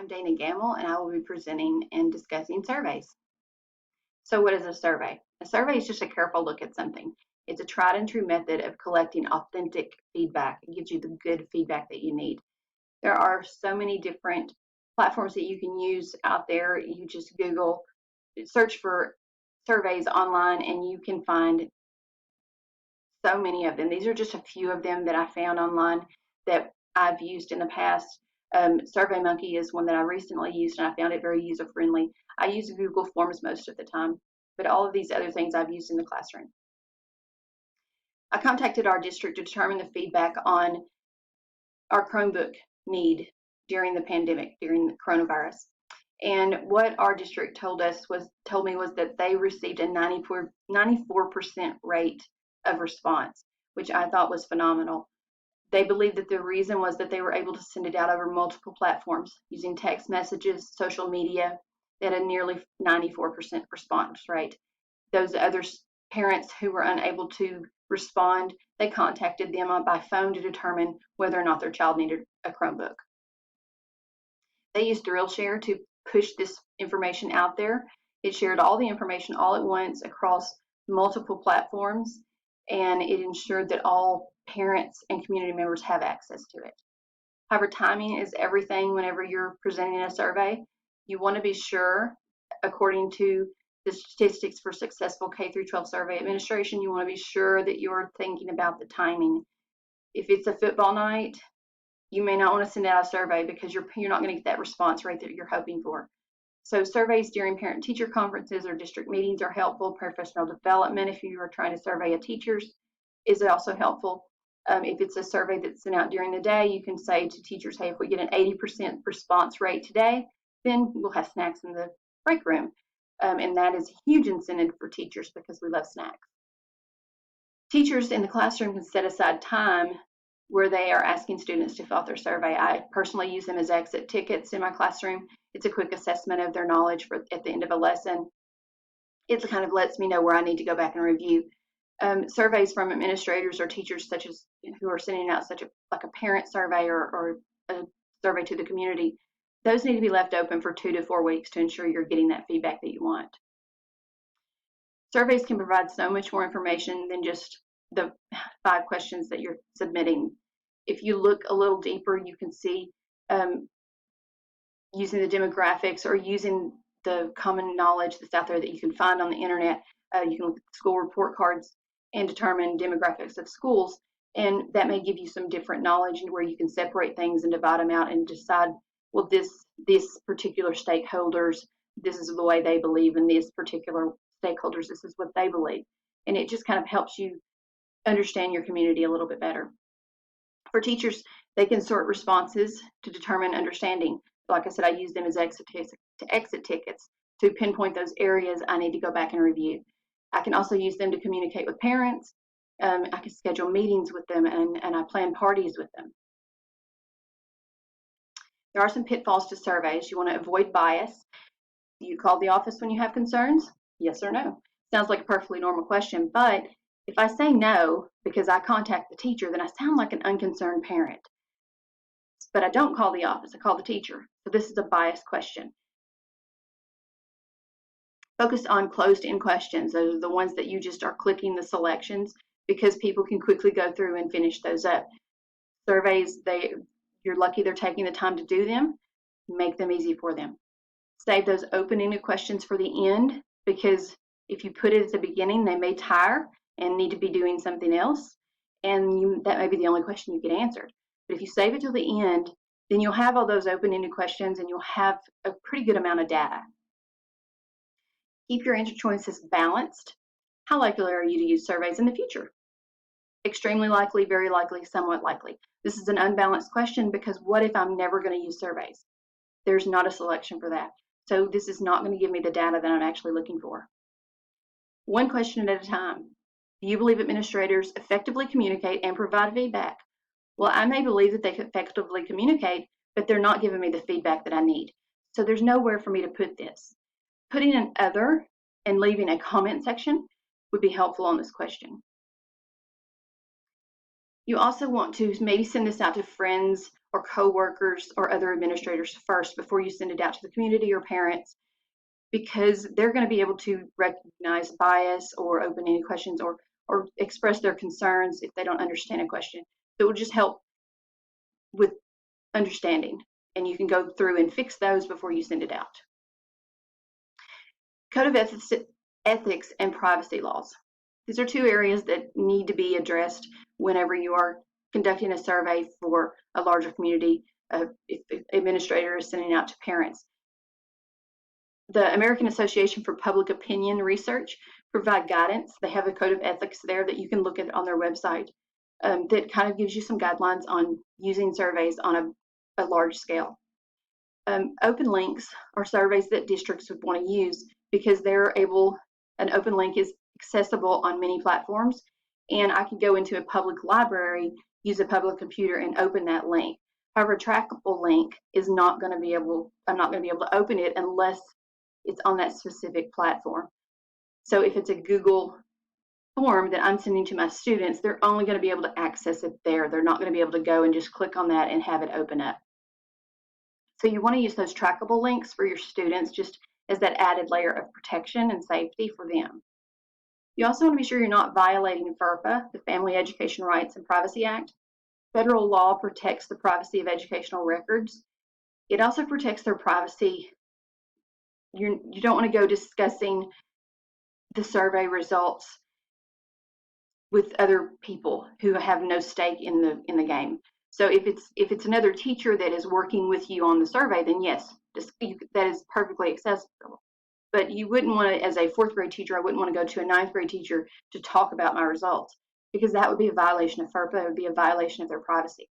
I'm Dana Gamble, and I will be presenting and discussing surveys. So what is a survey? A survey is just a careful look at something. It's a tried and true method of collecting authentic feedback. It gives you the good feedback that you need. There are so many different platforms that you can use out there. You just Google, search for surveys online, and you can find so many of them. These are just a few of them that I found online that I've used in the past. SurveyMonkey is one that I recently used, and I found it very user-friendly. I use Google Forms most of the time, but all of these other things I've used in the classroom. I contacted our district to determine the feedback on our Chromebook need during the pandemic, during the coronavirus. And what our district told me was that they received a 94% rate of response, which I thought was phenomenal. They believed that the reason was that they were able to send it out over multiple platforms using text messages, social media. They had a nearly 94% response rate. Those other parents who were unable to respond, they contacted them by phone to determine whether or not their child needed a Chromebook. They used ThrillShare to push this information out there. It shared all the information all at once across multiple platforms, and it ensured that all parents and community members have access to it. However, timing is everything whenever you're presenting a survey. You want to be sure, according to the statistics for successful K-12 survey administration, you want to be sure that you're thinking about the timing. If it's a football night, you may not want to send out a survey because you're not going to get that response rate that you're hoping for. So surveys during parent-teacher conferences or district meetings are helpful. Professional development, if you are trying to survey a teachers, is also helpful. If it's a survey that's sent out during the day, you can say to teachers, hey, if we get an 80% response rate today, then we'll have snacks in the break room. And that is a huge incentive for teachers because we love snacks. Teachers in the classroom can set aside time where they are asking students to fill out their survey. I personally use them as exit tickets in my classroom. It's a quick assessment of their knowledge at the end of a lesson. It kind of lets me know where I need to go back and review. Surveys from administrators or teachers such as who are sending out like a parent survey or a survey to the community, those need to be left open for 2 to 4 weeks to ensure you're getting that feedback that you want. Surveys can provide so much more information than just the 5 questions that you're submitting. If you look a little deeper, you can see using the demographics or using the common knowledge that's out there that you can find on the internet. You can look at school report cards and determine demographics of schools, and that may give you some different knowledge where you can separate things and divide them out and decide, well, this particular stakeholders, this is the way they believe, and these particular stakeholders, this is what they believe. And it just kind of helps you understand your community a little bit better. For teachers, they can sort responses to determine understanding. Like I said, I use them as exit tickets to pinpoint those areas I need to go back and review. I can also use them to communicate with parents. I can schedule meetings with them, and I plan parties with them. There are some pitfalls to surveys. You want to avoid bias. Do you call the office when you have concerns? Yes or no? Sounds like a perfectly normal question, but if I say no because I contact the teacher, then I sound like an unconcerned parent. But I don't call the office, I call the teacher. So this is a biased question. Focus on closed-end questions. Those are the ones that you just are clicking the selections because people can quickly go through and finish those up. Surveys, you're lucky they're taking the time to do them. Make them easy for them. Save those open-ended questions for the end because if you put it at the beginning, they may tire and need to be doing something else, and that may be the only question you get answered. But if you save it till the end, then you'll have all those open-ended questions and you'll have a pretty good amount of data. Keep your answer choices balanced. How likely are you to use surveys in the future? Extremely likely, very likely, somewhat likely. This is an unbalanced question because what if I'm never going to use surveys? There's not a selection for that. So this is not going to give me the data that I'm actually looking for. One question at a time. Do you believe administrators effectively communicate and provide feedback? Well, I may believe that they effectively communicate, but they're not giving me the feedback that I need. So there's nowhere for me to put this. Putting an other and leaving a comment section would be helpful on this question. You also want to maybe send this out to friends or coworkers or other administrators first before you send it out to the community or parents, because they're going to be able to recognize bias or open any questions or express their concerns if they don't understand a question. So it will just help with understanding, and you can go through and fix those before you send it out. Code of ethics and privacy laws. These are two areas that need to be addressed whenever you are conducting a survey for a larger community, if the administrator is sending out to parents. The American Association for Public Opinion Research provide guidance. They have a code of ethics there that you can look at on their website, that kind of gives you some guidelines on using surveys on a large scale. Open links are surveys that districts would want to use because they're able, an open link is accessible on many platforms, and I can go into a public library, use a public computer, and open that link. However, a trackable link is not going to be able, I'm not going to be able to open it unless it's on that specific platform. So if it's a Google form that I'm sending to my students, they're only going to be able to access it there. They're not going to be able to go and just click on that and have it open up. So you want to use those trackable links for your students just as that added layer of protection and safety for them. You also want to be sure you're not violating FERPA, the Family Education Rights and Privacy Act. Federal law protects the privacy of educational records. It also protects their privacy. You don't want to go discussing the survey results with other people who have no stake in the game. So if it's another teacher that is working with you on the survey, then yes, that is perfectly accessible. But you wouldn't want to, as a 4th grade teacher, I wouldn't want to go to a 9th grade teacher to talk about my results, because that would be a violation of FERPA. It would be a violation of their privacy.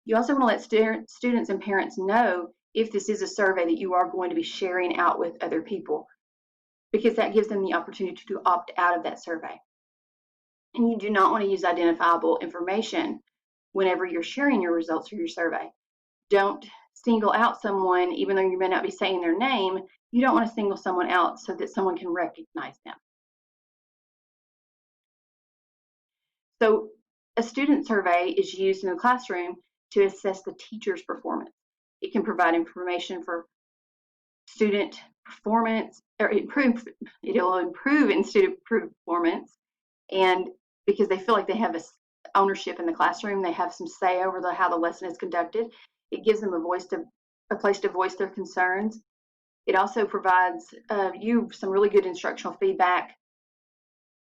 You also want to let students and parents know if this is a survey that you are going to be sharing out with other people, because that gives them the opportunity to opt out of that survey. And you do not want to use identifiable information whenever you're sharing your results for your survey. Don't single out someone, even though you may not be saying their name. You don't want to single someone out so that someone can recognize them. So a student survey is used in the classroom to assess the teacher's performance. It can provide information for student performance, or it'll improve in student performance, and because they feel like they have ownership in the classroom, they have some say over how the lesson is conducted. It gives them a place to voice their concerns. It also provides you some really good instructional feedback.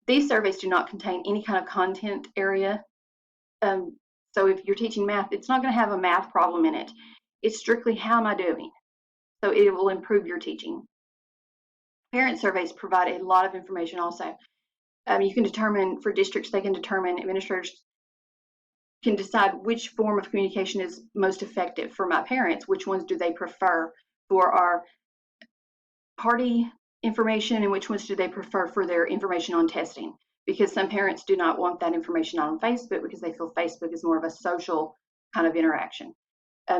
These surveys do not contain any kind of content area. So if you're teaching math, it's not going to have a math problem in it. It's strictly, how am I doing? So it will improve your teaching. Parent surveys provide a lot of information also. You can determine, for districts, they can determine, administrators can decide which form of communication is most effective for my parents. Which ones do they prefer for our party information, and which ones do they prefer for their information on testing? Because some parents do not want that information on Facebook because they feel Facebook is more of a social kind of interaction.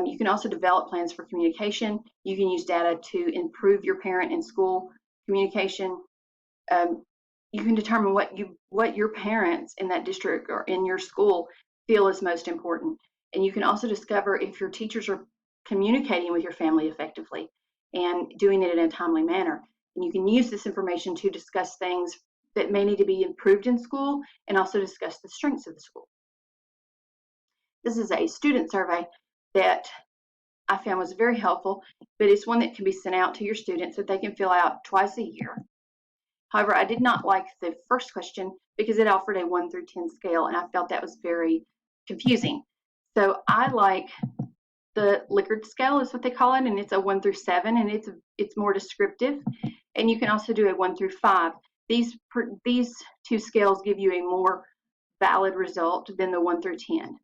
You can also develop plans for communication. You can use data to improve your parent and school communication. You can determine what your parents in that district or in your school feel is most important. And you can also discover if your teachers are communicating with your family effectively and doing it in a timely manner. And you can use this information to discuss things that may need to be improved in school, and also discuss the strengths of the school. This is a student survey that I found was very helpful, but it's one that can be sent out to your students that they can fill out twice a year. However, I did not like the first question because it offered a 1 through 10 scale, and I felt that was very confusing. So I like the Likert scale, is what they call it, and it's a 1 through 7, and it's more descriptive. And you can also do a 1 through 5. These two scales give you a more valid result than the 1 through 10.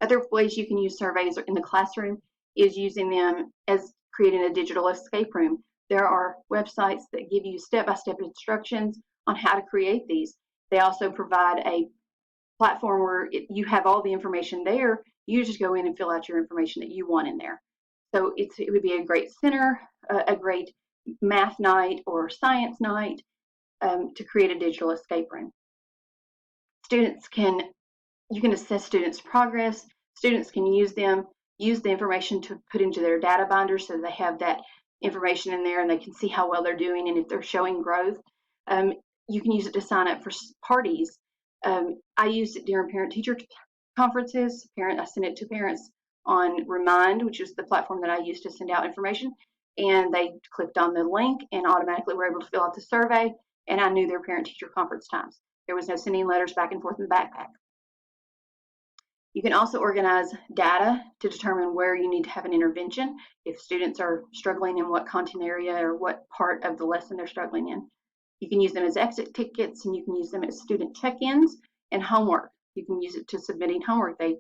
Other ways you can use surveys in the classroom is using them as creating a digital escape room. There are websites that give you step-by-step instructions on how to create these. They also provide a platform where you have all the information there. You just go in and fill out your information that you want in there. So it would be a great center, a great math night or science night to create a digital escape room. You can assess students' progress. Students can use the information to put into their data binder so they have that information in there and they can see how well they're doing and if they're showing growth. You can use it to sign up for parties. I used it during parent-teacher conferences. I sent it to parents on Remind, which is the platform that I used to send out information, and they clicked on the link and automatically were able to fill out the survey, and I knew their parent-teacher conference times. There was no sending letters back and forth in the backpack. You can also organize data to determine where you need to have an intervention if students are struggling in what content area or what part of the lesson they're struggling in. You can use them as exit tickets, and you can use them as student check-ins and homework. You can use it to submitting homework. They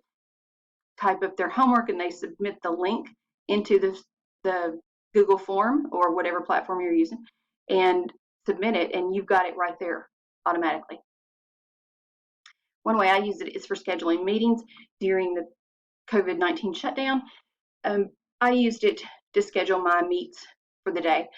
type up their homework and they submit the link into the Google form or whatever platform you're using and submit it, and you've got it right there automatically. One way I use it is for scheduling meetings during the COVID-19 shutdown. I used it to schedule my meets for the day,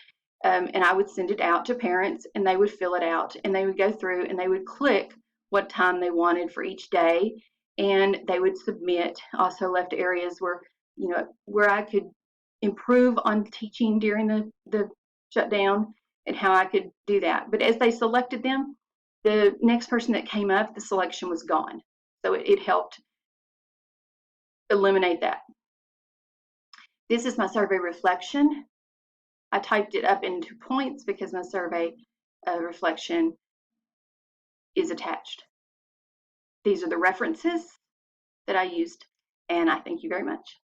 and I would send it out to parents, and they would fill it out, and they would go through, and they would click what time they wanted for each day, and they would submit. Also left areas where I could improve on teaching during the shutdown and how I could do that. But as they selected them, the next person that came up, the selection was gone. So it helped eliminate that. This is my survey reflection. I typed it up into points because my survey reflection is attached. These are the references that I used, and I thank you very much.